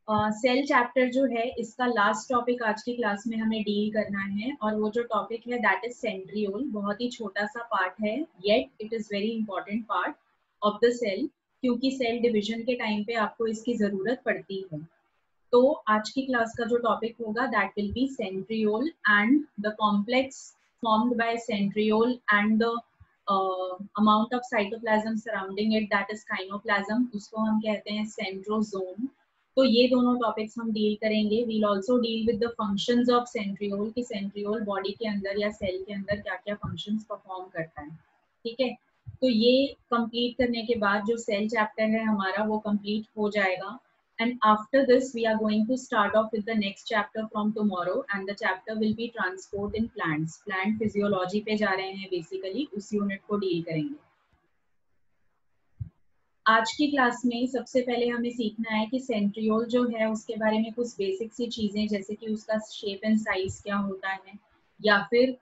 Cell chapter जो है इसका लास्ट टॉपिक आज की क्लास में हमें डील करना है, और वो जो टॉपिक है दैट इज सेंट्रियोल। बहुत ही छोटा सा पार्ट है, yet it is very important part of the cell, क्योंकि सेल डिवीजन के टाइम पे आपको इसकी जरूरत पड़ती है। तो आज की क्लास का जो टॉपिक होगा that will be centriole and the complex formed by centriole and the amount of cytoplasm surrounding it that is kinoplasm, उसको हम कहते हैं सेंट्रोसोम। तो ये दोनों टॉपिक्स हम डील करेंगे। We'll also deal with the functions of centriole, कि सेंट्रियोल बॉडी के अंदर या सेल के अंदर क्या क्या फंक्शंस परफॉर्म करता है। ठीक है, तो ये कंप्लीट करने के बाद जो सेल चैप्टर है हमारा वो कंप्लीट हो जाएगा। And after this, we are going to start off with the next chapter from tomorrow, and the chapter will be transport in plants. Plant physiology पे जा रहे हैं basically, उस यूनिट को डील करेंगे। आज की क्लास में सबसे पहले हमें सीखना है कि सेंट्रियोल जो है उसके बारे में कुछ बेसिक सी चीजें, जैसे कि उसका शेप एंड साइज क्या होता है, या फिर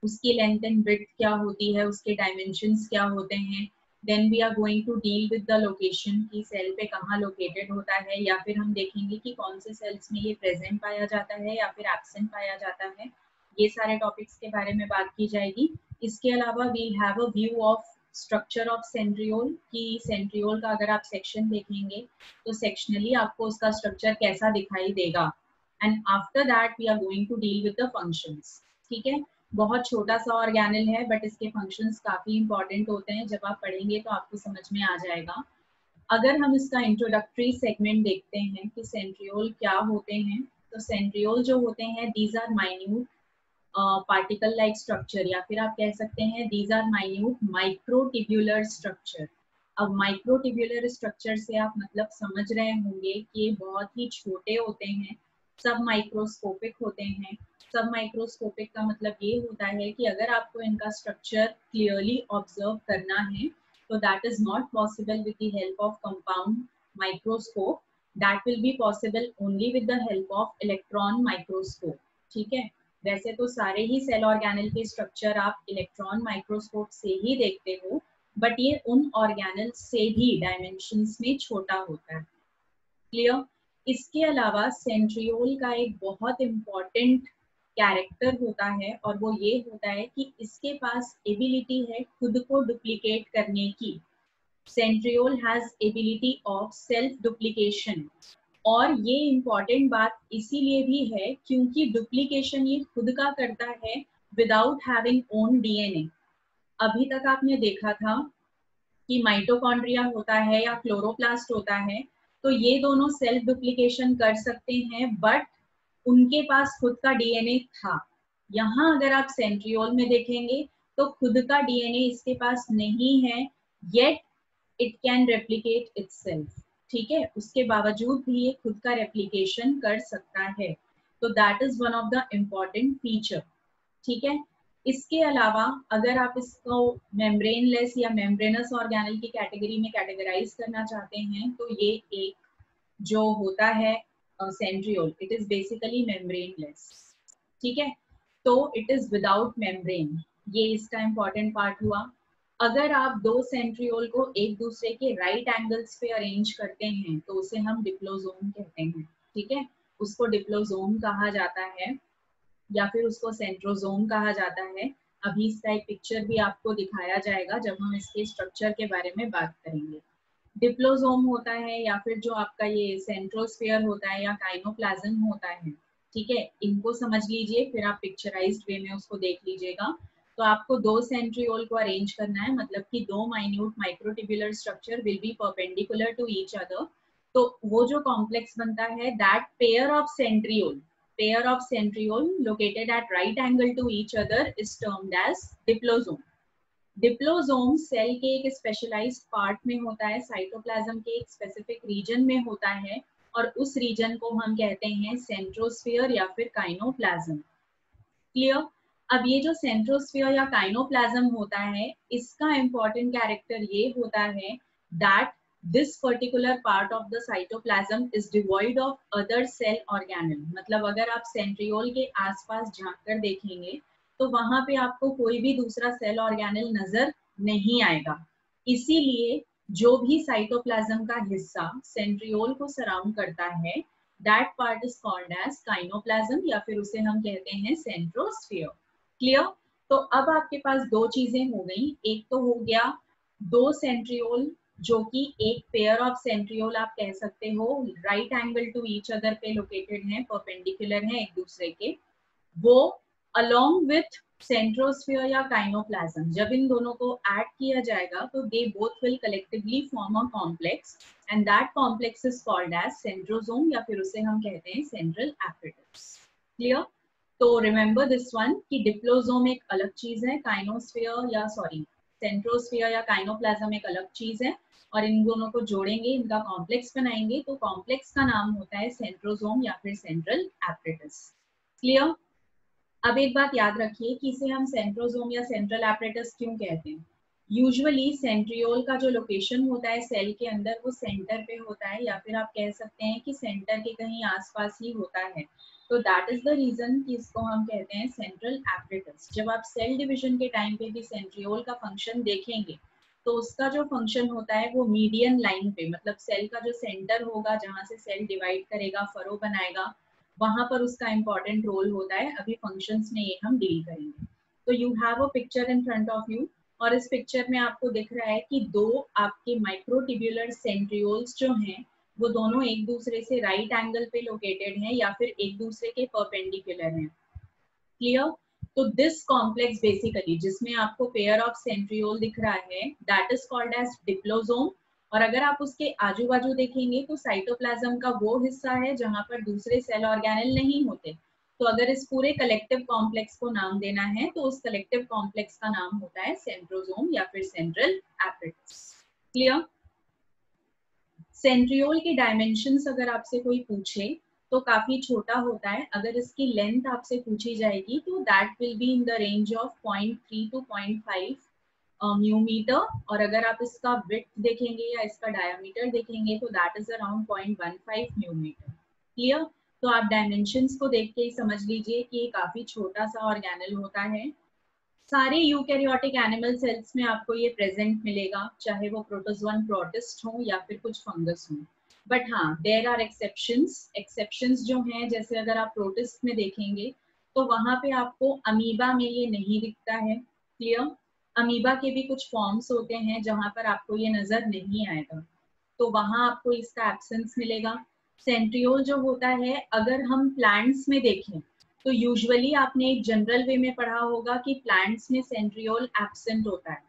उसकी लेंथ एंड ब्रेड्थ क्या होती है, उसके डायमेंशंस क्या होते हैं। Then we are going to deal with the location, की सेल पे कहाँ लोकेटेड होता है, या फिर हम देखेंगे कि कौन से सेल्स में ये प्रेजेंट पाया जाता है या फिर एब्सेंट पाया जाता है। ये सारे टॉपिक्स के बारे में बात की जाएगी। इसके अलावा we have a view of structure of centriole, कि सेंट्रियोल का अगर आप सेक्शन देखेंगे तो सेक्शनली आपको उसका स्ट्रक्चर कैसा दिखाई देगा। And after that we are going to deal with the functions. ठीक है, बहुत छोटा सा ऑर्गेनल है बट इसके फंक्शंस काफी इंपॉर्टेंट होते हैं। जब आप पढ़ेंगे तो आपको समझ में आ जाएगा। अगर हम इसका इंट्रोडक्टरी सेगमेंट देखते हैं कि सेंट्रियोल क्या होते हैं, तो सेंट्रियोल जो होते हैं these are minute particle like structure, या फिर आप कह सकते हैं these are minute microtubular structure. अब माइक्रोटिब्यूलर स्ट्रक्चर से आप मतलब समझ रहे होंगे कि ये बहुत ही छोटे होते हैं, सब माइक्रोस्कोपिक होते हैं। सब माइक्रोस्कोपिक का मतलब ये होता है कि अगर आपको इनका स्ट्रक्चर क्लियरली ऑब्जर्व करना है तो that is not possible with the help of compound microscope, that will be possible only with the help of electron microscope. ठीक है, वैसे तो सारे ही सेल ऑर्गेनल के स्ट्रक्चर आप इलेक्ट्रॉन माइक्रोस्कोप से ही देखते हो, बट ये उन ऑर्गेनल से भी डायमेंशंस में छोटा होता है। क्लियर? इसके अलावा सेंट्रियोल का एक बहुत इम्पॉर्टेंट कैरेक्टर होता है, और वो ये होता है कि इसके पास एबिलिटी है खुद को डुप्लीकेट करने की। Centriole has ability of self duplication, और ये इम्पॉर्टेंट बात इसीलिए भी है क्योंकि डुप्लीकेशन ये खुद का करता है विदाउट हैविंग ओन डीएनए। अभी तक आपने देखा था कि माइटोकॉन्ड्रिया होता है या क्लोरोप्लास्ट होता है, तो ये दोनों सेल्फ डुप्लीकेशन कर सकते हैं बट उनके पास खुद का डीएनए था। यहाँ अगर आप सेंट्रियोल में देखेंगे तो खुद का डीएनए इसके पास नहीं है, yet it can replicate itself. ठीक है, उसके बावजूद भी ये खुद का रेप्लिकेशन कर सकता है। तो that is one of the important feature. ठीक है, इसके अलावा अगर आप इसको मेम्ब्रेनलेस या मेम्ब्रेनस ऑर्गेनल की कैटेगरी में कैटेगराइज करना चाहते हैं तो ये एक जो होता है centriole, it is basically membraneless. ठीक है, तो इट इज विदाउट मेम्ब्रेन, ये इसका इम्पॉर्टेंट पार्ट हुआ। अगर आप दो सेंट्रियोल को एक दूसरे के राइट एंगल्स पे अरेंज करते हैं तो उसे हम डिप्लोजोम कहते हैं। ठीक है, उसको डिप्लोजोम कहा जाता है या फिर उसको सेंट्रोजोम कहा जाता है। अभी इसका एक पिक्चर भी आपको दिखाया जाएगा जब हम इसके स्ट्रक्चर के बारे में बात करेंगे। डिप्लोजोम होता है या फिर जो आपका ये सेंट्रोस्फेयर होता है या काइनोप्लाज्म होता है। ठीक है, इनको समझ लीजिए फिर आप पिक्चराइज्ड वे में उसको देख लीजिएगा। तो आपको दो सेंट्रियोल को अरेंज करना है, मतलब कि दो minute microtubular structure will be perpendicular to each other. तो वो जो कॉम्प्लेक्स बनता है that pair of centriole located at right angle to each other is termed as diplosome. Diplosome cell के एक स्पेशलाइज्ड पार्ट में होता है, साइटोप्लाज्म के एक स्पेसिफिक रीजन में होता है, और उस रीजन को हम कहते हैं सेंट्रोस्फीयर या फिर काइनोप्लाज्म। क्लियर? अब ये जो सेंट्रोस्फीयर या काइनोप्लाज्म होता है इसका इंपॉर्टेंट कैरेक्टर ये होता है that this particular part of the cytoplasm is devoid of other cell organelle। मतलब अगर आप सेंट्रियोल के आसपास झांक कर देखेंगे तो वहां पे आपको कोई भी दूसरा सेल ऑर्गेनल नजर नहीं आएगा। इसीलिए जो भी साइटोप्लाज्म का हिस्सा सेंट्रियोल को सराउंड करता है, that part is called as kinoplasm, या फिर उसे हम कहते हैं सेंट्रोस्फीयर। क्लियर? तो अब आपके पास दो चीजें हो गई, एक तो हो गया दो सेंट्रियोल जो कि एक पेयर ऑफ सेंट्रियोल आप कह सकते हो, right angle to each other पे लोकेटेड हैं, परपेंडिकुलर हैं एक दूसरे के, वो अलोंग विथ सेंट्रोस्फीयर या काइनोप्लाज्म, जब इन दोनों को ऐड किया जाएगा तो they both will collectively form a complex, and that complex is called as centrosome, या फिर उसे हम कहते हैं सेंट्रल एपरेटस। क्लियर? तो रिमेंबर दिस वन कि डिप्लोसोम एक अलग चीज है, काइनोस्फीयर या सॉरी सेंट्रोस्फीयर या काइनोप्लाज्म एक अलग चीज है, और इन दोनों को जोड़ेंगे, इनका कॉम्प्लेक्स बनाएंगे, तो कॉम्प्लेक्स का नाम होता है सेंट्रोसोम या फिर सेंट्रल एपरेटस। क्लियर? अब एक बात याद रखिए कि इसे हम सेंट्रोसोम या सेंट्रल एपरेटस क्यों कहते हैं। यूजुअली सेंट्रियोल का जो लोकेशन होता है सेल के अंदर वो सेंटर पे होता है, या फिर आप कह सकते हैं कि सेंटर के कहीं आसपास ही होता है, तो दैट इज द रीजन कि इसको हम कहते हैं सेंट्रल एपरेटस। जब आप सेल डिवीजन के टाइम पे भी सेंट्रियोल का फंक्शन देखेंगे तो उसका जो फंक्शन होता है वो मीडियन लाइन पे, मतलब सेल का जो सेंटर होगा जहाँ से सेल डिवाइड करेगा, फरो बनाएगा, वहां पर उसका इंपॉर्टेंट रोल होता है। अभी फंक्शंस में ये हम डील करेंगे। तो you have a picture in front of you, और इस पिक्चर में आपको दिख रहा है कि दो आपके माइक्रोटिब्यूलर सेंट्रियोल्स जो हैं वो दोनों एक दूसरे से राइट एंगल पे लोकेटेड हैं या फिर एक दूसरे के परपेंडिकुलर हैं। क्लियर? तो दिस कॉम्प्लेक्स बेसिकली जिसमें आपको पेयर ऑफ सेंट्रियोल दिख रहा है दैट इज कॉल्ड एज डिप्लोसोम, और अगर आप उसके आजू बाजू देखेंगे तो साइटोप्लाज्म का वो हिस्सा है जहां पर दूसरे सेल ऑर्गेनेल नहीं होते। तो अगर इस पूरे कलेक्टिव कॉम्प्लेक्स को नाम देना है तो उस कलेक्टिव कॉम्प्लेक्स का नाम होता है सेंट्रोसोम या फिर सेंट्रल एपरेटस। क्लियर? सेंट्रियोल के डायमेंशंस अगर आपसे कोई पूछे तो काफी छोटा होता है। अगर इसकी लेंथ आपसे पूछी जाएगी तो that will be in the range of 0.3 to 0.5 mu metre, और अगर आप इसका विड्थ देखेंगे या इसका डायमीटर देखेंगे तो that is around 0.15 mu metre. Clear? तो आप डायमेंशंस को देख के ही समझ लीजिए कि ये काफी छोटा सा ऑर्गेनल होता है। सारे यूकैरियोटिक एनिमल सेल्स में आपको ये प्रेजेंट मिलेगा, चाहे वो प्रोटोजोअन प्रोटिस्ट हो या फिर कुछ फंगस हो। बट हाँ, देयर आर एक्सेप्शंस। एक्सेप्शंस जो हैं, जैसे अगर आप प्रोटिस्ट में देखेंगे तो वहां पे आपको अमीबा में ये नहीं दिखता है। क्लियर? अमीबा के भी कुछ फॉर्म्स होते हैं जहां पर आपको ये नजर नहीं आएगा, तो वहां आपको इसका एब्सेंस मिलेगा। सेंट्रियोल जो होता है, अगर हम प्लांट्स में देखें तो यूजुअली आपने एक जनरल वे में पढ़ा होगा कि प्लांट्स में सेंट्रियोल एब्सेंट होता है,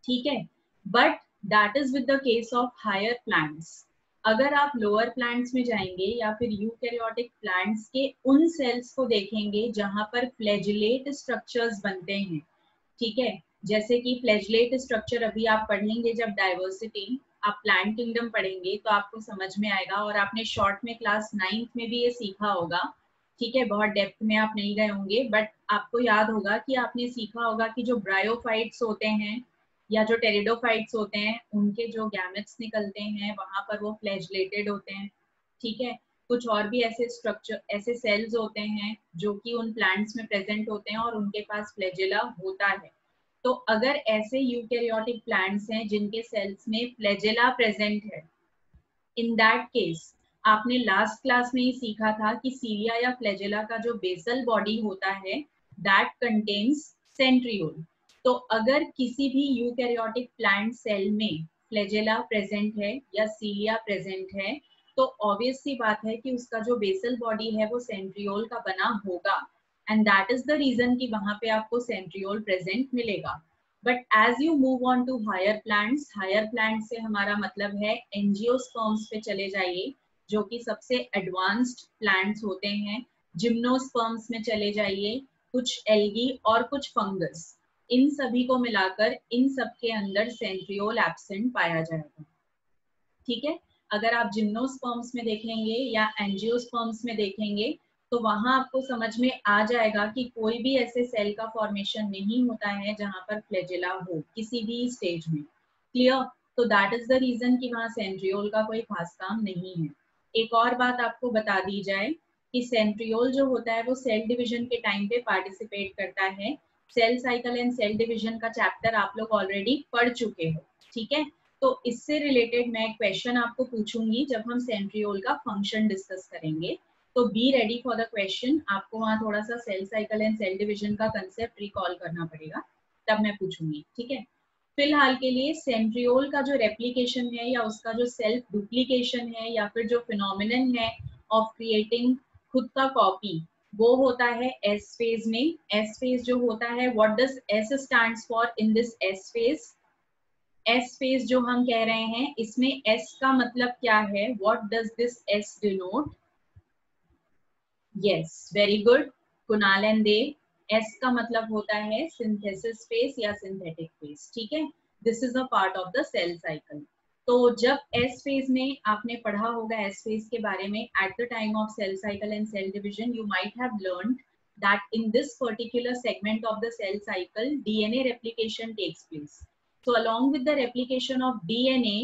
ठीक है, but that is with the case of higher plants. अगर आप लोअर प्लांट्स में जाएंगे या फिर यूकैरियोटिक प्लांट्स के उन सेल्स को देखेंगे जहां पर फ्लैजिलेट स्ट्रक्चर्स बनते हैं, ठीक है, जैसे कि फ्लैजिलेट स्ट्रक्चर अभी आप पढ़ लेंगे जब डाइवर्सिटी, आप प्लांट किंगडम पढ़ेंगे तो आपको समझ में आएगा, और आपने शॉर्ट में क्लास 9th में भी ये सीखा होगा। ठीक है, बहुत डेप्थ में आप नहीं गए होंगे, बट आपको याद होगा कि आपने सीखा होगा कि जो ब्रायोफाइट्स होते हैं या जो टेरिडोफाइट्स होते हैं उनके जो गैमेट्स निकलते हैं वहां पर वो फ्लैजिलेटेड होते हैं। ठीक है, कुछ और भी ऐसे स्ट्रक्चर, ऐसे सेल्स होते हैं जो कि उन प्लांट्स में प्रेजेंट होते हैं और उनके पास फ्लैजिला होता है। तो अगर ऐसे यूकैरियोटिक प्लांट्स हैं जिनके सेल्स में फ्लैजिला प्रेजेंट है, इन दैट केस आपने लास्ट क्लास में ही सीखा था कि सीलिया या फ्लैजिला का जो बेसल बॉडी होता है दैट कंटेन्स सेंट्रियोल। तो अगर किसी भी यूकैरियोटिक प्लांट सेल में फ्लैजिला प्रेजेंट है या सीलिया प्रेजेंट है तो ऑब्वियस सी बात है कि उसका जो बेसल बॉडी है वो सेंट्रियोल का बना होगा, and that is the reason कि वहां पे आपको सेंट्रियोल प्रेजेंट मिलेगा। But as you move on to higher plants से हमारा मतलब है एंजियोस्पर्म्स पे चले जाइए जो कि सबसे एडवांस्ड प्लांट्स होते हैं। जिम्नोस्पर्म्स में चले जाइए, कुछ एल्गी और कुछ फंगस, इन सभी को मिलाकर इन सब के अंदर सेंट्रियोल एब्सेंट पाया जाएगा। ठीक है, अगर आप जिम्नोस्पर्म्स में देखेंगे या एंजियोस्पर्म्स में देखेंगे तो वहां आपको समझ में आ जाएगा कि कोई भी ऐसे सेल का फॉर्मेशन नहीं होता है जहां पर फ्लैजिला हो किसी भी स्टेज में। क्लियर? तो दैट इज द रीजन कि वहां सेंट्रियोल का कोई खास काम नहीं है। एक और बात आपको बता दी जाए कि सेंट्रियोल जो होता है वो सेल डिवीजन के टाइम पे पार्टिसिपेट करता है। Cell cycle and cell division का चैप्टर आप लोग ऑलरेडी पढ़ चुके हो, ठीक है। तो इससे रिलेटेड मैं एक क्वेश्चन आपको पूछूंगी जब हम सेंट्रियोल का फंक्शन डिस्कस करेंगे, तो be ready for the question. आपको वहाँ थोड़ा सा cell cycle and cell division का कंसेप्ट रिकॉल करना पड़ेगा, तब मैं पूछूंगी, ठीक है। फिलहाल के लिए सेंट्रियोल का जो रेप्लिकेशन है या उसका जो सेल्फ डुप्लीकेशन है या फिर जो फिनोमिनन है ऑफ क्रिएटिंग खुद का कॉपी, वो होता है एस फेज में। एस फेज जो होता है, what does S stands for in this S phase? S phase जो हम कह रहे हैं, इसमें एस का मतलब क्या है? What does this S denote? Yes, very good Kunal and Dev. S का मतलब होता है सिंथेसिस फेज या सिंथेटिक फेज, ठीक है। This is a part of the cell cycle. तो जब एस फेज में आपने पढ़ा होगा एस फेज के बारे में, at the time of cell cycle and cell division, you might have learned that in this particular segment of the cell cycle DNA replication takes place. So along with the replication of DNA,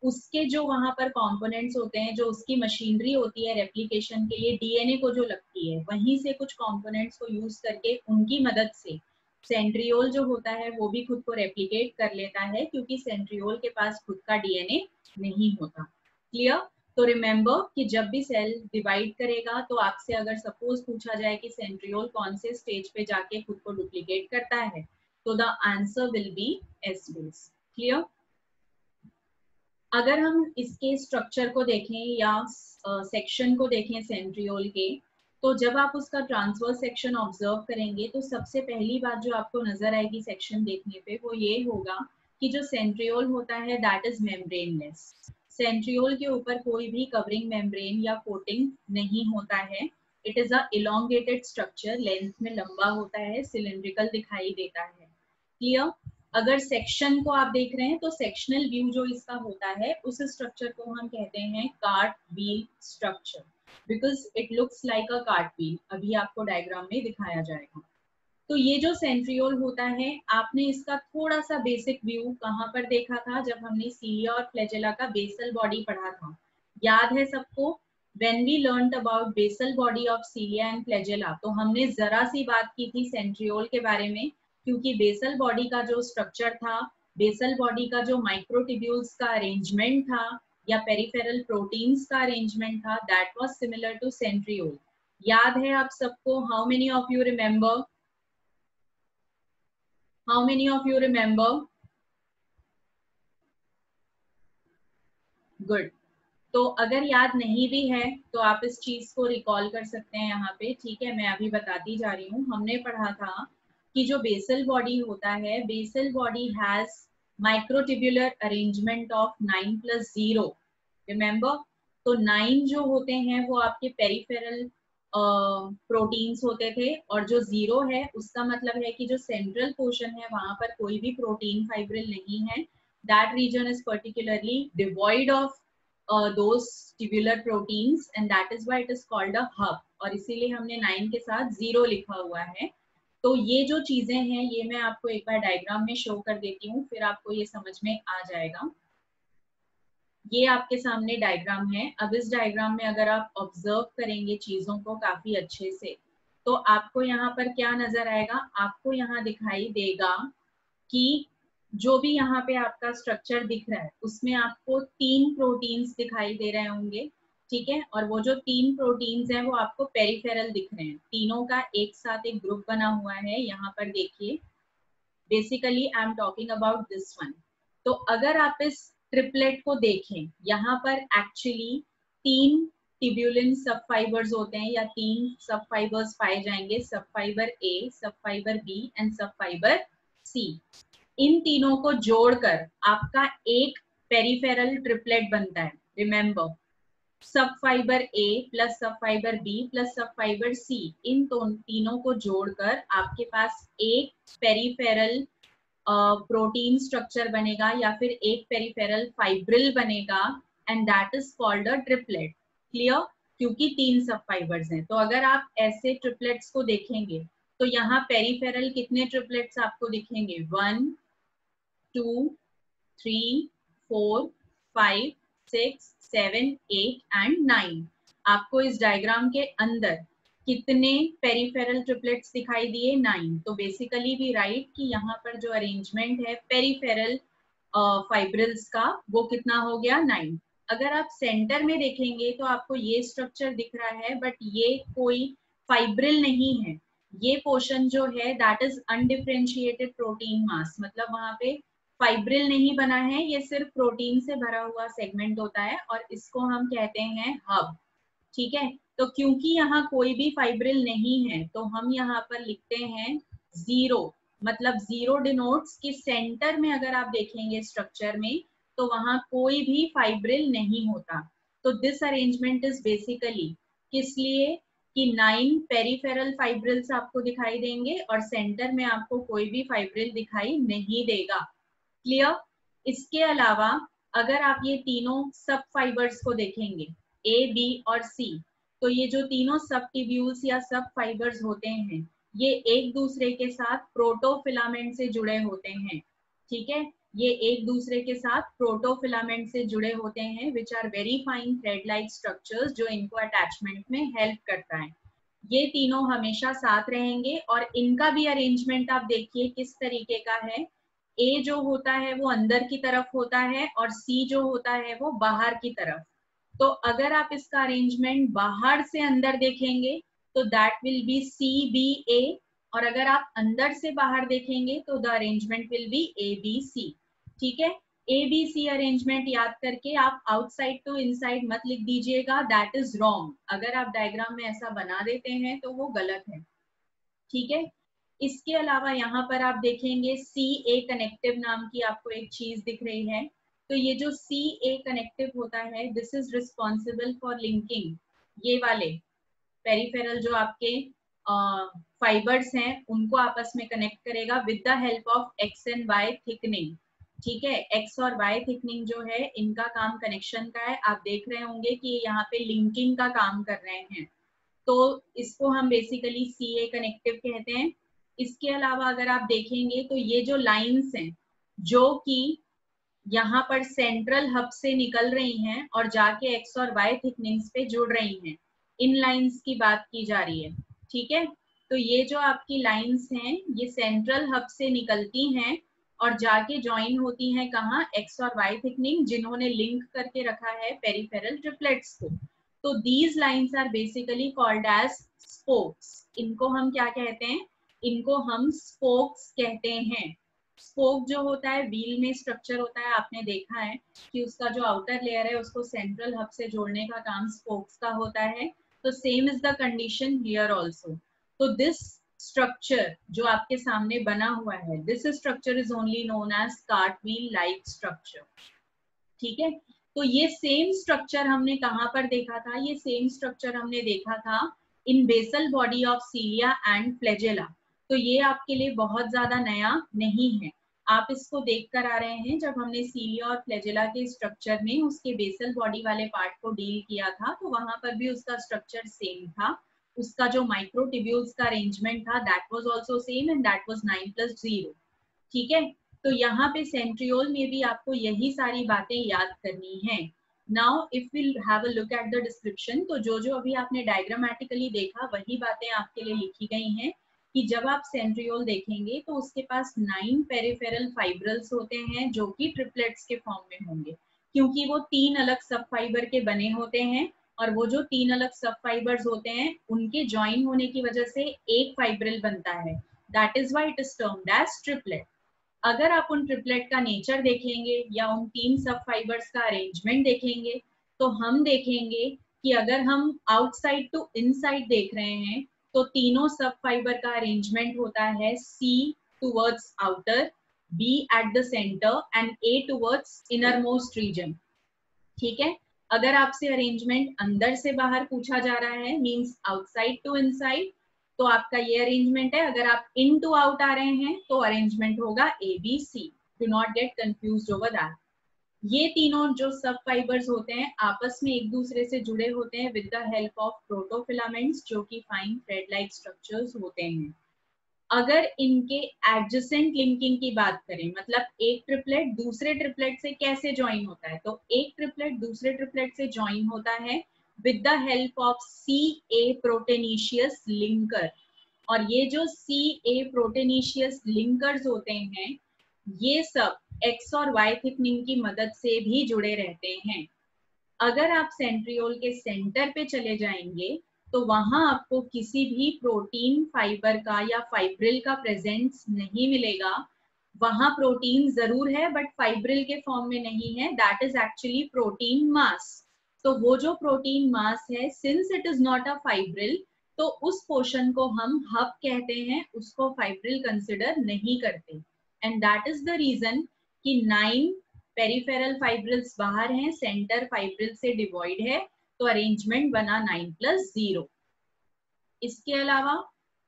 उसके जो वहां पर components होते हैं, जो उसकी machinery होती है रेप्लिकेशन के लिए डीएनए को जो लगती है, वहीं से कुछ कंपोनेंट्स को यूज करके उनकी मदद से सेंट्रियोल जो होता है वो भी खुद को रेप्लिकेट कर लेता है, क्योंकि सेंट्रियोल के पास खुद का डीएनए नहीं होता। क्लियर? तो रिमेंबर कि जब भी सेल डिवाइड करेगा तो आपसे अगर सपोज पूछा जाए कि सेंट्रियोल कौन से स्टेज पे जाके खुद को डुप्लीकेट करता है, तो the answer will be S phase. Clear? अगर हम इसके स्ट्रक्चर को देखें या सेक्शन को देखें सेंट्रियोल के, तो जब आप उसका ट्रांसवर्स सेक्शन ऑब्जर्व करेंगे तो सबसे पहली बात जो आपको नजर आएगी सेक्शन देखने पे वो ये होगा कि जो सेंट्रियोल होता है दैट इज मेम्ब्रेनलेस। सेंट्रियोल के ऊपर कोई भी कवरिंग मेम्ब्रेन या कोटिंग नहीं होता है। It is a elongated structure, length में लंबा होता है, सिलिंड्रिकल दिखाई देता है। क्लियर? अगर सेक्शन को आप देख रहे हैं तो सेक्शनल व्यू जो इसका होता है उस स्ट्रक्चर को हम कहते हैं cart wheel structure, because it looks like a cart wheel. अभी आपको डायग्राम में दिखाया जाएगा। तो ये जो सेंट्रियोल होता है, आपने इसका थोड़ा सा बेसिक व्यू कहाँ पर देखा था? जब हमने सीलिया और फ्लैजेला का बेसल बॉडी पढ़ा था, याद है सबको? When we learned about basal body of cilia and flagella, तो हमने जरा सी बात की थी सेंट्रियोल के बारे में, क्योंकि बेसल बॉडी का जो स्ट्रक्चर था, बेसल बॉडी का जो माइक्रोट्यूब्यूल्स का अरेंजमेंट था या पेरिफेरल प्रोटीन्स का अरेंजमेंट था, that was similar to centriole. याद है आप सबको? How many of you remember? How many of you remember? Good. तो अगर याद नहीं भी है तो आप इस चीज को रिकॉल कर सकते हैं यहाँ पे, ठीक है। मैं अभी बताती जा रही हूँ। हमने पढ़ा था कि जो बेसल बॉडी होता है, basal body has microtubular arrangement of 9+0। Remember? तो 9 जो होते हैं वो आपके पेरिफेरल प्रोटीन्स होते थे, और जो 0 है उसका मतलब है कि जो सेंट्रल पोर्शन है वहां पर कोई भी प्रोटीन फाइब्रिल नहीं है। That region is particularly devoid of those tubular proteins and that is why it is called a hub, और इसीलिए हमने 9 के साथ 0 लिखा हुआ है। तो ये जो चीजें हैं ये मैं आपको एक बार डायग्राम में शो कर देती हूँ, फिर आपको ये समझ में आ जाएगा। ये आपके सामने डायग्राम है। अब इस डायग्राम में अगर आप ऑब्जर्व करेंगे चीजों को काफी अच्छे से, तो आपको यहाँ पर क्या नजर आएगा? आपको यहाँ दिखाई देगा कि जो भी यहाँ पे आपका स्ट्रक्चर दिख रहा है उसमें आपको 3 प्रोटीन्स दिखाई दे रहे होंगे, ठीक है। और वो जो 3 प्रोटीन्स हैं वो आपको पेरिफेरल दिख रहे हैं। तीनों का एक साथ एक ग्रुप बना हुआ है, यहाँ पर देखिए। Basically I am talking about this one. तो अगर आप इस ट्रिपलेट को देखें, यहाँ पर एक्चुअली 3 टिब्यूलिन सब फाइबर्स होते हैं या 3 सब फाइबर्स पाए जाएंगे, सब फाइबर ए, सब फाइबर बी एंड सब फाइबर सी। इन तीनों को जोड़कर आपका एक पेरिफेरल ट्रिपलेट बनता है। रिमेंबर, सब फाइबर ए प्लस सब फाइबर बी प्लस सब फाइबर सी, इन तीनों को जोड़कर आपके पास एक पेरिफेरल प्रोटीन स्ट्रक्चर बनेगा या फिर एक पेरिफेरल फाइब्रिल बनेगा, and that is called a triplet. Clear? क्योंकि 3 सब फाइबर्स हैं। तो अगर आप ऐसे ट्रिपलेट्स को देखेंगे तो यहाँ पेरिफेरल कितने ट्रिपलेट्स आपको दिखेंगे? 1 2 3 4 5 6 7 8 एंड 9। आपको इस डायग्राम के अंदर कितने पेरिफेरल ट्रिपलेट्स दिखाई दिए? 9। तो बेसिकली वी राइट कि यहाँ पर जो अरेंजमेंट है पेरिफेरल फाइब्रिल्स का, वो कितना हो गया 9। अगर आप सेंटर में देखेंगे तो आपको ये स्ट्रक्चर दिख रहा है, बट ये कोई फाइब्रिल नहीं है। ये पोर्शन जो है दैट इज अनडिफरेंशिएटेड प्रोटीन मास, मतलब वहां पे फाइब्रिल नहीं बना है, ये सिर्फ प्रोटीन से भरा हुआ सेगमेंट होता है और इसको हम कहते हैं हब। ठीक है, तो क्योंकि यहाँ कोई भी फाइब्रिल नहीं है तो हम यहाँ पर लिखते हैं 0, मतलब 0 डिनोट्स कि सेंटर में अगर आप देखेंगे स्ट्रक्चर में तो वहां कोई भी फाइब्रिल नहीं होता। तो दिस अरेंजमेंट इज बेसिकली किस लिए कि 9 पेरिफेरल फाइब्रिल्स आपको दिखाई देंगे और सेंटर में आपको कोई भी फाइब्रिल दिखाई नहीं देगा। क्लियर? इसके अलावा अगर आप ये तीनों सब फाइबर्स को देखेंगे ए, बी और सी, तो ये जो तीनों सब टिब्यूल्स या सब फाइबर्स होते हैं ये एक दूसरे के साथ प्रोटोफिलामेंट से जुड़े होते हैं। ठीक है, ये एक दूसरे के साथ प्रोटोफिलामेंट से जुड़े होते हैं which are very fine thread like structures, जो इनको अटैचमेंट में हेल्प करता है। ये तीनों हमेशा साथ रहेंगे और इनका भी अरेंजमेंट आप देखिए किस तरीके का है। ए जो होता है वो अंदर की तरफ होता है और सी जो होता है वो बाहर की तरफ। तो अगर आप इसका अरेंजमेंट बाहर से अंदर देखेंगे तो that will be C B A, और अगर आप अंदर से बाहर देखेंगे तो the arrangement will be A B C. ठीक है, ए बी सी अरेंजमेंट याद करके आप आउटसाइड टू इनसाइड मत लिख दीजिएगा, दैट इज रॉन्ग। अगर आप डायग्राम में ऐसा बना देते हैं तो वो गलत है। ठीक है, इसके अलावा यहाँ पर आप देखेंगे सी ए कनेक्टिव नाम की आपको एक चीज दिख रही है। तो ये जो सी ए कनेक्टिव होता है this is responsible for linking ये वाले पेरिफेरल जो आपके फाइबर्स हैं उनको आपस में कनेक्ट करेगा with the help of X and Y thickening. ठीक है, एक्स और वाई थिकनिंग जो है इनका काम कनेक्शन का है। आप देख रहे होंगे कि यहाँ पे लिंकिंग का काम कर रहे हैं, तो इसको हम बेसिकली सी ए कनेक्टिव कहते हैं। इसके अलावा अगर आप देखेंगे तो ये जो लाइंस हैं जो कि यहाँ पर सेंट्रल हब से निकल रही हैं और जाके एक्स और वाई थिकनिंग्स पे जुड़ रही हैं, इन लाइंस की बात की जा रही है। ठीक है, तो ये जो आपकी लाइंस हैं ये सेंट्रल हब से निकलती हैं और जाके ज्वाइन होती हैं कहाँ, एक्स और वाई थिकनिंग, जिन्होंने लिंक करके रखा है पेरिफेरल ट्रिपलेट्स को। तो these lines are basically called as spokes. इनको हम क्या कहते हैं, इनको हम स्पोक्स कहते हैं। स्पोक जो होता है व्हील में स्ट्रक्चर होता है, आपने देखा है कि उसका जो आउटर लेयर है उसको सेंट्रल हब से जोड़ने का काम स्पोक्स का होता है। तो same is the condition here also. तो दिस स्ट्रक्चर जो आपके सामने बना हुआ है this structure is only known as cart wheel like structure. ठीक है, तो ये सेम स्ट्रक्चर हमने कहाँ पर देखा था, ये सेम स्ट्रक्चर हमने देखा था in basal body of cilia and flagella. तो ये आपके लिए बहुत ज्यादा नया नहीं है, आप इसको देख कर आ रहे हैं। जब हमने सीलिया और फ्लैजेला के स्ट्रक्चर में उसके बेसल बॉडी वाले पार्ट को डील किया था तो वहां पर भी उसका स्ट्रक्चर सेम था, उसका जो माइक्रोट्यूब्यूल्स का अरेंजमेंट था that was also same and that was 9+0। ठीक है, तो यहाँ पे सेंट्रियोल में भी आपको यही सारी बातें याद करनी है। Now if will have a look at the description, तो जो जो अभी आपने डायग्रामेटिकली देखा वही बातें आपके लिए लिखी गई हैं कि जब आप सेंट्रियोल देखेंगे तो उसके पास 9 पेरिफेरल फाइब्रल्स होते हैं जो कि ट्रिपलेट्स के फॉर्म में होंगे, क्योंकि वो 3 अलग सब फाइबर के बने होते हैं और वो जो 3 अलग सब फाइबर्स होते हैं उनके ज्वाइन होने की वजह से एक फाइब्रिल बनता है, that is why it is termed as triplet. अगर आप उन ट्रिपलेट का नेचर देखेंगे या उन 3 सब फाइबर्स का अरेंजमेंट देखेंगे तो हम देखेंगे कि अगर हम आउटसाइड टू इनसाइड देख रहे हैं तो तीनों सब फाइबर का अरेंजमेंट होता है C towards outer, B at the centre and A towards innermost region. ठीक है, अगर आपसे अरेंजमेंट अंदर से बाहर पूछा जा रहा है मींस आउटसाइड टू इनसाइड, तो आपका ये अरेंजमेंट है। अगर आप इन टू आउट आ रहे हैं तो अरेंजमेंट होगा ABC। Do not gate confused over that. ये तीनों जो सब फाइबर्स होते हैं आपस में एक दूसरे से जुड़े होते हैं विद द हेल्प ऑफ प्रोटोफिलामेंट्स जो कि फाइन थ्रेड लाइक स्ट्रक्चर्स होते हैं। अगर इनके एडजेसेंट लिंकिंग की बात करें, मतलब एक ट्रिपलेट दूसरे ट्रिपलेट से कैसे ज्वाइन होता है, तो एक ट्रिपलेट दूसरे ट्रिपलेट से ज्वाइन होता है with the help of CA proteinaceous linker. और ये जो CA प्रोटेनिशियस लिंकर्स होते हैं ये सब एक्स और वाई थिकनिंग की मदद से भी जुड़े रहते हैं। अगर आप सेंट्रियोल के सेंटर पे चले जाएंगे तो वहां आपको किसी भी प्रोटीन फाइबर का या फाइब्रिल का प्रेजेंस नहीं मिलेगा। वहां प्रोटीन जरूर है बट फाइब्रिल के फॉर्म में नहीं है, दैट इज एक्चुअली प्रोटीन मास। तो वो जो प्रोटीन मास है, since it is not a fibril, तो उस पोर्शन को हम हब कहते हैं, उसको फाइब्रिल कंसिडर नहीं करते। And that is the reason कि 9 पेरिफेरल फाइब्रिल्स बाहर हैं, सेंटर फाइब्रिल से डिवॉइड है, तो अरेंजमेंट बना 9+0। इसके अलावा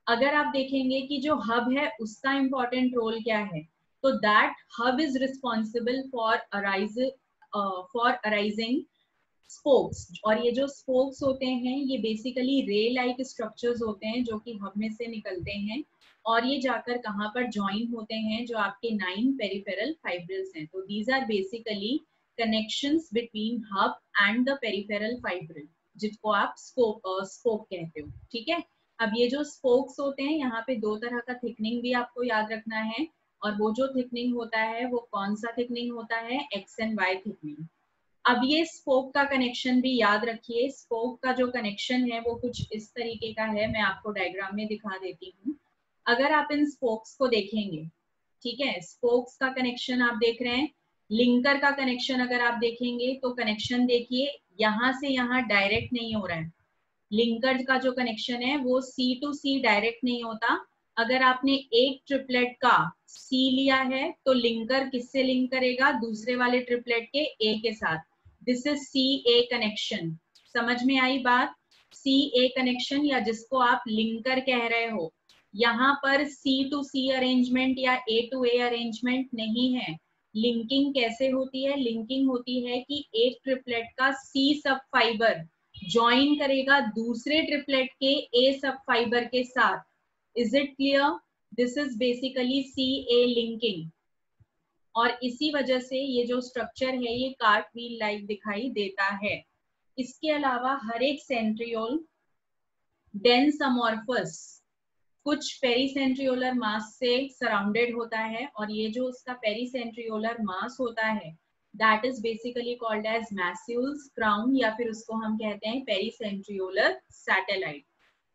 अगर आप देखेंगे कि जो हब है उसका इंपॉर्टेंट रोल क्या है, तो that hub is responsible for arising spokes. और ये जो स्पोक्स होते हैं ये बेसिकली रे लाइक स्ट्रक्चर्स होते हैं जो कि हब में से निकलते हैं और ये जाकर कहाँ पर ज्वाइन होते हैं, जो आपके 9 पेरिफेरल फाइब्रिल्स हैं। तो these are basically connections between hub and the peripheral fibril, जिसको आप स्पोक कहते हो। ठीक है, अब ये जो स्पोक्स होते हैं यहाँ पे 2 तरह का थिकनिंग भी आपको याद रखना है, और वो जो थिकनिंग होता है वो कौन सा थिकनिंग होता है, एक्स एंड वाई थिकनिंग। अब ये स्पोक का कनेक्शन भी याद रखिए। स्पोक का जो कनेक्शन है वो कुछ इस तरीके का है, मैं आपको डायग्राम में दिखा देती हूँ। अगर आप इन स्पोक्स को देखेंगे, ठीक है, स्पोक्स का कनेक्शन आप देख रहे हैं, लिंकर का कनेक्शन अगर आप देखेंगे तो कनेक्शन देखिए यहाँ से यहाँ डायरेक्ट नहीं हो रहा है। लिंकर का जो कनेक्शन है वो सी टू सी डायरेक्ट नहीं होता। अगर आपने एक ट्रिपलेट का सी लिया है तो लिंकर किससे लिंक करेगा, दूसरे वाले ट्रिपलेट के ए के साथ। This is C A connection. समझ में आई बात? सी ए कनेक्शन, या जिसको आप लिंकर कह रहे हो, यहाँ पर सी टू सी अरेंजमेंट या ए टू ए अरेंजमेंट नहीं है। लिंकिंग कैसे होती है? लिंकिंग होती है कि एक ट्रिपलेट का सी सब फाइबर ज्वाइन करेगा दूसरे ट्रिपलेट के ए सब फाइबर के साथ। Is it clear? This is basically C A linking. और इसी वजह से ये जो स्ट्रक्चर है ये कार्ट व्हील लाइक दिखाई देता है। इसके अलावा हर एक सेंट्रियोल डेंस अमॉर्फस कुछ पेरीसेंट्रियोलर मास से सराउंडेड होता है, और ये जो उसका पेरीसेंट्रियोलर मास होता है that is basically called as massules crown, या फिर उसको हम कहते हैं पेरीसेंट्रियोलर सैटेलाइट।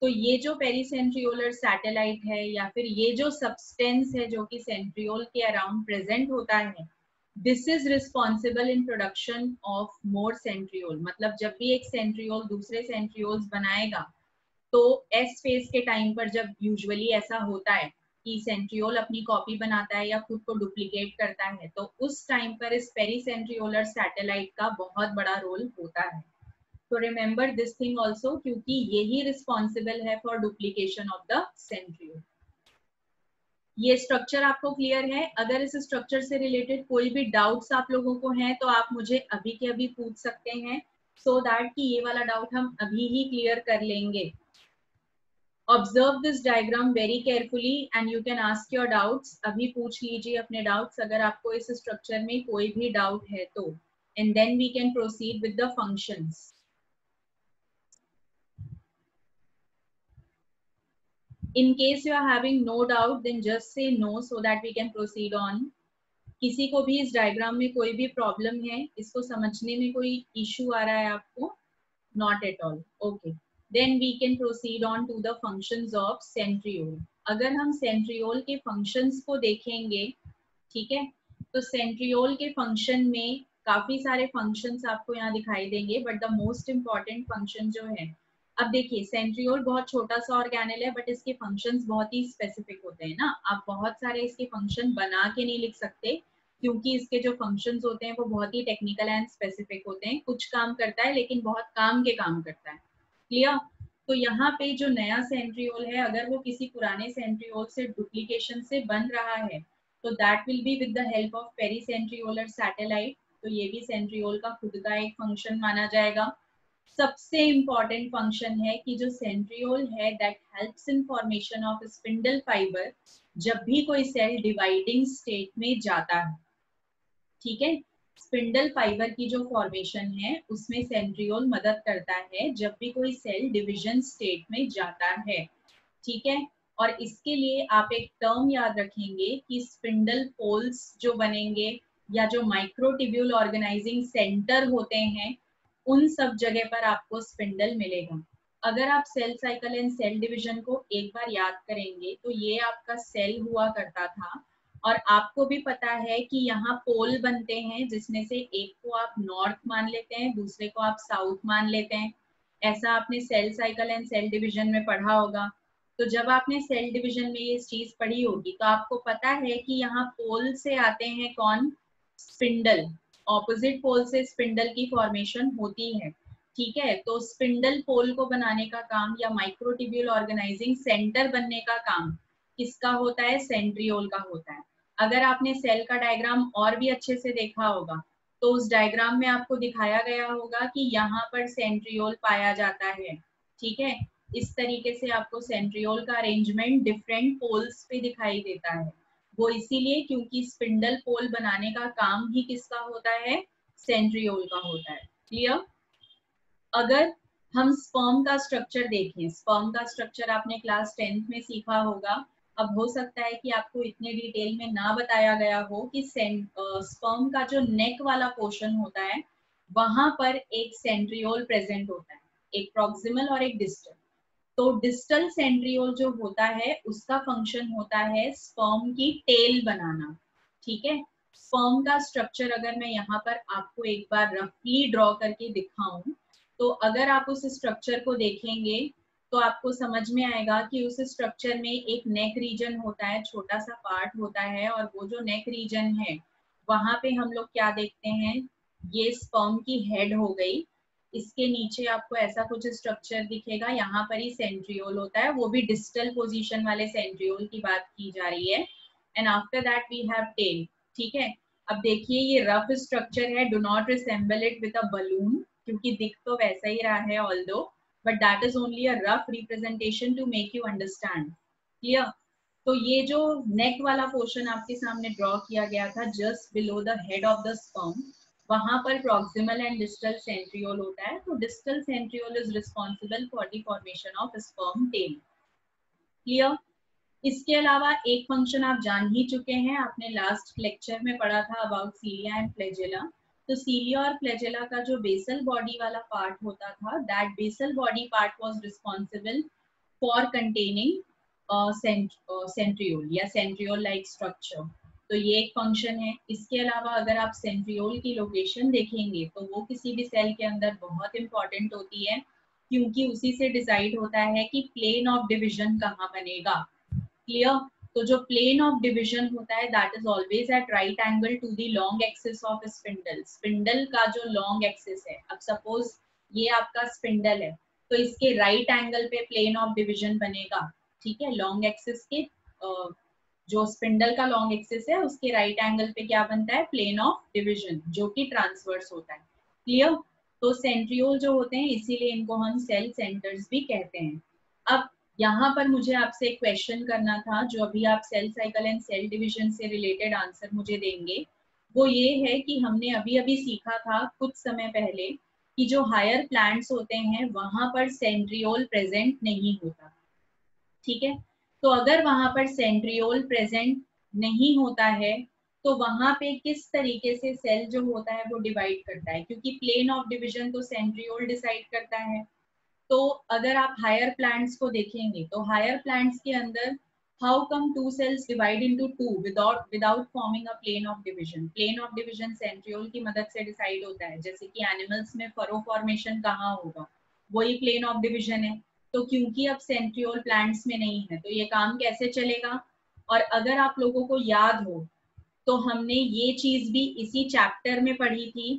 तो ये जो पेरीसेंट्रियोलर सैटेलाइट है या फिर ये जो सब्सटेंस है जो कि सेंट्रियोल के अराउंड प्रेजेंट होता है, this is responsible in production of more centriole. मतलब जब भी एक सेंट्रियोल दूसरे सेंट्रियोल्स बनाएगा तो एस फेज के टाइम पर जब यूजुअली ऐसा होता है कि सेंट्रियोल अपनी कॉपी बनाता है या खुद को डुप्लीकेट करता है, तो उस टाइम पर इस पेरीसेंट्रियोलर सैटेलाइट का बहुत बड़ा रोल होता है। तो रिमेंबर दिस थिंग ऑल्सो, क्योंकि यही रिस्पॉन्सिबल है for duplication of the centriole. ये स्ट्रक्चर आपको क्लियर है? अगर इस स्ट्रक्चर से रिलेटेड कोई भी डाउट्स आप लोगों को हैं तो आप मुझे अभी के अभी पूछ सकते हैं, सो दैट कि ये वाला डाउट हम अभी ही क्लियर कर लेंगे। Observe this diagram very carefully and you can ask your doubts. अभी पूछ लीजिए अपने doubts अगर आपको इस structure में कोई भी doubt है तो, and then we can proceed with the functions. In case you are having no doubt, then just say no so that we can proceed on. किसी को भी इस डायग्राम में कोई भी प्रॉब्लम है, इसको समझने में कोई इशू आ रहा है आपको? Not at all. Okay. Then we can proceed on to the functions of centriole. अगर हम centriole के functions को देखेंगे, ठीक है, तो centriole के function में काफी सारे functions आपको यहाँ दिखाई देंगे, but the most important function जो है, अब देखिए सेंट्रियोल बहुत छोटा सा ऑर्गेनेल है बट इसके फंक्शंस बहुत ही स्पेसिफिक होते हैं ना। आप बहुत सारे इसके फंक्शन बना के नहीं लिख सकते क्योंकि इसके जो फंक्शंस होते हैं वो बहुत ही टेक्निकल एंड स्पेसिफिक होते हैं। कुछ काम करता है लेकिन बहुत काम के काम करता है। क्लियर? तो यहाँ पे जो नया सेंट्रियोल है अगर वो किसी पुराने सेंट्रियोल से डुप्लीकेशन से बन रहा है तो that will be with the help of pericentriolar satellite. तो ये भी सेंट्रियोल का खुद का एक फंक्शन माना जाएगा। सबसे इम्पॉर्टेंट फंक्शन है कि जो सेंट्रियोल है that helps in formation of spindle fibre जब भी कोई सेल डिवाइडिंग स्टेट में जाता है। ठीक है, स्पिंडल फाइबर की जो फॉर्मेशन है उसमें सेंट्रियोल मदद करता है जब भी कोई सेल डिवीजन स्टेट में जाता है। ठीक है, और इसके लिए आप एक टर्म याद रखेंगे कि स्पिंडल पोल्स जो बनेंगे या जो माइक्रोट्यूब्यूल ऑर्गेनाइजिंग सेंटर होते हैं, उन सब जगह पर आपको स्पिंडल मिलेगा। अगर आप cell cycle and cell division को एक बार याद करेंगे तो ये आपका सेल हुआ करता था और आपको भी पता है कि यहाँ पोल बनते हैं जिसमें से एक को आप नॉर्थ मान लेते हैं, दूसरे को आप साउथ मान लेते हैं। ऐसा आपने cell cycle and cell division में पढ़ा होगा। तो जब आपने सेल डिवीजन में ये चीज पढ़ी होगी तो आपको पता है कि यहाँ पोल से आते हैं कौन? स्पिंडल। ऑपोजिट पोल से स्पिंडल की फॉर्मेशन होती है, ठीक है। तो स्पिंडल पोल को बनाने का काम या माइक्रोट्यूब्यूल ऑर्गेनाइजिंग सेंटर बनने का काम किसका होता है? सेंट्रियोल का होता है। अगर आपने सेल का डायग्राम और भी अच्छे से देखा होगा तो उस डायग्राम में आपको दिखाया गया होगा कि यहाँ पर सेंट्रियोल पाया जाता है, ठीक है। इस तरीके से आपको सेंट्रियोल का अरेंजमेंट डिफरेंट पोल्स पे दिखाई देता है। वो इसीलिए क्योंकि स्पिंडल पोल बनाने का काम ही किसका होता है? सेंट्रियोल का होता है। क्लियर? अगर हम स्पर्म का स्ट्रक्चर देखें, स्पर्म का स्ट्रक्चर आपने क्लास 10th में सीखा होगा। अब हो सकता है कि आपको इतने डिटेल में ना बताया गया हो कि स्पर्म का जो नेक वाला पोर्शन होता है वहां पर एक सेंट्रियोल प्रेजेंट होता है, एक प्रॉक्सिमल और एक डिस्टल। तो डिस्टल सेंट्रियोल जो होता है उसका फंक्शन होता है स्पर्म की टेल बनाना, ठीक है। स्पर्म का स्ट्रक्चर अगर मैं यहाँ पर आपको एक बार रफली ड्रॉ करके दिखाऊं तो अगर आप उस स्ट्रक्चर को देखेंगे तो आपको समझ में आएगा कि उस स्ट्रक्चर में एक नेक रीजन होता है, छोटा सा पार्ट होता है, और वो जो नेक रीजन है वहां पे हम लोग क्या देखते हैं? ये स्पर्म की हेड हो गई। इसके नीचे आपको ऐसा कुछ स्ट्रक्चर दिखेगा, यहाँ पर ही सेंट्रियोल होता है, वो भी डिस्टल पोजीशन वाले सेंट्रियोल की बात की जा रही है। And after that we have tail, ठीक है। अब देखिए ये रफ स्ट्रक्चर है, do not resemble it with a balloon, क्योंकि दिख तो वैसा ही रहा है although, but that is only a rough representation to make you understand. Clear? तो ये जो नेक वाला पोर्शन आपके सामने ड्रॉ किया गया था just below the head of the sperm, वहां पर प्रॉक्सिमल एंड डिस्टल सेंट्रियोल होता है। तो distal centriole is responsible for the formation of sperm tail. Clear? इसके अलावा एक फंक्शन आप जान ही चुके हैं, आपने लास्ट लेक्चर में पढ़ा था अबाउट सीलिया एंड फ्लैजेला। तो सीलिया और फ्लैजेला का जो बेसल बॉडी वाला पार्ट होता था, that basal body part was responsible for containing centriole या सेंट्रियोल लाइक स्ट्रक्चर। तो ये एक फंक्शन है। इसके अलावा अगर आप सेंट्रियोल की लोकेशन देखेंगे तो वो किसी भी सेल के अंदर बहुत इंपॉर्टेंट होती है, क्योंकि उसी से डिसाइड होता है कि प्लेन ऑफ डिविजन कहाँ बनेगा। क्लियर? तो जो प्लेन ऑफ डिविजन होता है that is always at right angle to the long axis of spindle. Spindle का जो लॉन्ग एक्सिस है, अब सपोज ये आपका स्पिंडल है तो इसके राइट एंगल पे प्लेन ऑफ डिविजन बनेगा, ठीक है। लॉन्ग एक्सिस के जो स्पिंडल का लॉन्ग एक्सिस है उसके राइट एंगल पे क्या बनता है? प्लेन ऑफ डिविजन, जो कि ट्रांसवर्स होता है। क्लियर? तो सेंट्रियोल जो होते हैं इसीलिए इनको हम सेल सेंटर्स भी कहते हैं। अब यहाँ पर मुझे आपसे एक क्वेश्चन करना था, जो अभी आप cell cycle and cell division से रिलेटेड आंसर मुझे देंगे। वो ये है कि हमने अभी अभी सीखा था कुछ समय पहले कि जो हायर प्लांट्स होते हैं वहां पर सेंट्रियोल प्रेजेंट नहीं होता, ठीक है। तो अगर वहां पर सेंट्रियोल प्रेजेंट नहीं होता है तो वहां पे किस तरीके से सेल जो होता है वो डिवाइड करता है? क्योंकि प्लेन ऑफ डिवीजन तो सेंट्रियोल डिसाइड करता है। तो अगर आप हायर प्लांट्स को देखेंगे तो हायर प्लांट्स के अंदर how come two cells divide into two without forming a plane of division? Plane of division centriole की मदद से डिसाइड होता है। जैसे कि एनिमल्स में फरो फॉर्मेशन कहाँ होगा, वही प्लेन ऑफ डिवीजन है। तो क्योंकि अब सेंट्रियोल प्लांट्स में नहीं है तो ये काम कैसे चलेगा? और अगर आप लोगों को याद हो तो हमने ये चीज भी इसी चैप्टर में पढ़ी थी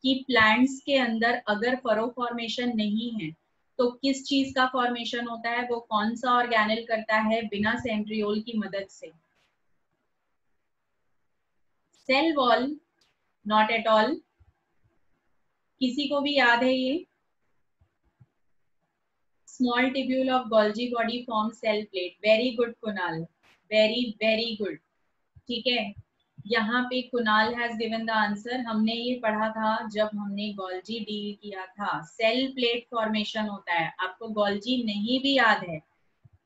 कि प्लांट्स के अंदर अगर फरो फॉर्मेशन नहीं है तो किस चीज का फॉर्मेशन होता है? वो कौन सा ऑर्गेनेल करता है बिना सेंट्रियोल की मदद से? Cell wall? Not at all. किसी को भी याद है ये? Small tubule of Golgi body form cell plate. Very good Kunal, very very good, ठीक है। यहाँ पे Kunal has given the answer. हमने ये पढ़ा था जब हमने गोल्जी डील किया था। सेल प्लेट फॉर्मेशन होता है। आपको गोल्जी नहीं भी याद है,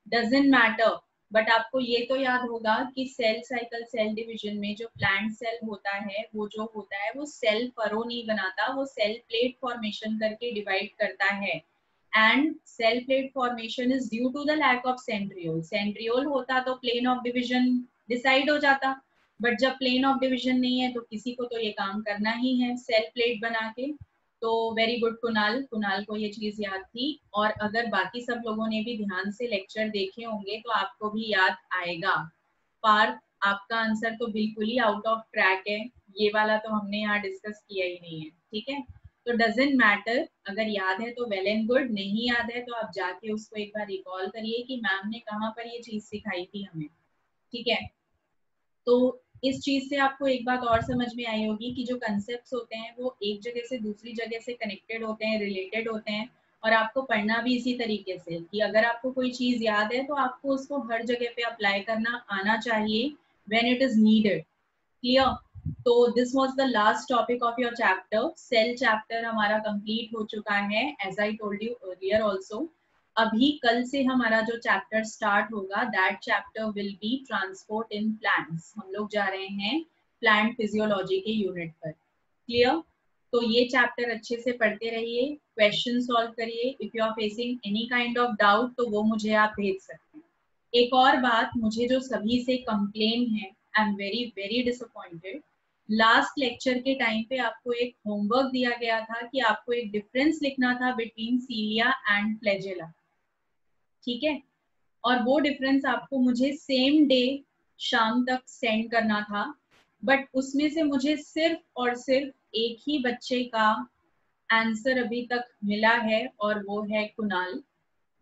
डजंट मैटर, बट आपको ये तो याद होगा कि सेल साइकिल सेल डिवीजन में जो प्लांट सेल होता है वो जो होता है वो सेल फरो नहीं बनाता, वो सेल प्लेट फॉर्मेशन करके डिवाइड करता है। And cell plate formation is due to the lack of centriole. Centriole होता तो प्लेन ऑफ डिवीजन डिसाइड हो जाता, बट जब प्लेन ऑफ डिवीजन नहीं है तो किसी को तो ये काम करना ही है सेल प्लेट बना के। तो वेरी गुड कुणाल, कुणाल को ये चीज याद थी। और अगर बाकी सब लोगों ने भी ध्यान से लेक्चर देखे होंगे तो आपको भी याद आएगा। पार्थ, आपका आंसर तो बिल्कुल ही आउट ऑफ ट्रैक है, ये वाला तो हमने यहाँ डिस्कस किया ही नहीं है, ठीक है। तो डजेंट मैटर, अगर याद है तो वेल एंड गुड, नहीं याद है तो आप जाके उसको एक बार रिकॉल करिए कि मैम ने कहाँ पर ये चीज सिखाई थी हमें, ठीक है। तो इस चीज से आपको एक बात और समझ में आई होगी कि जो कंसेप्ट होते हैं वो एक जगह से दूसरी जगह से कनेक्टेड होते हैं, रिलेटेड होते हैं। और आपको पढ़ना भी इसी तरीके से कि अगर आपको कोई चीज याद है तो आपको उसको हर जगह पे अप्लाई करना आना चाहिए when it is needed. Clear? तो this was the last topic of your chapter. Cell chapter हमारा कंप्लीट हो चुका है, as I told you earlier also. अभी कल से हमारा जो चैप्टर स्टार्ट होगा that chapter will be transport in plants. हम लोग जा रहे हैं प्लांट फिजियोलॉजी के यूनिट पर। क्लियर? तो ये चैप्टर अच्छे से पढ़ते रहिए, क्वेश्चन सॉल्व करिए। If you are facing any kind of doubt तो वो मुझे आप भेज सकते हैं। एक और बात, मुझे जो सभी से कंप्लेन है, I am very very disappointed. Last lecture के टाइम पे आपको एक होमवर्क दिया गया था कि आपको एक डिफरेंस लिखना था बिटवीन सीलिया एंड फ्लैजेला, ठीक है। और वो डिफरेंस आपको मुझे सेम डे शाम तक सेंड करना था, बट उसमें से मुझे सिर्फ और सिर्फ एक ही बच्चे का आंसर अभी तक मिला है और वो है कुणाल।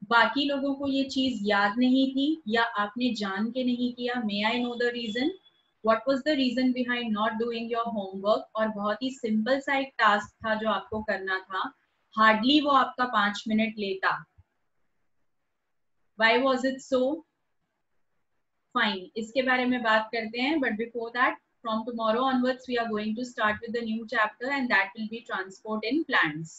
बाकी लोगों को ये चीज याद नहीं थी या आपने जान के नहीं किया। May I know the reason, what was the reason behind not doing your homework? और बहुत ही सिंपल सा एक टास्क था जो आपको करना था, हार्डली वो आपका 5 मिनट लेता। Why was it so? Fine, इसके बारे में बात करते हैं, but before that, from tomorrow onwards we are going to start with the new chapter and that will be transport in plants.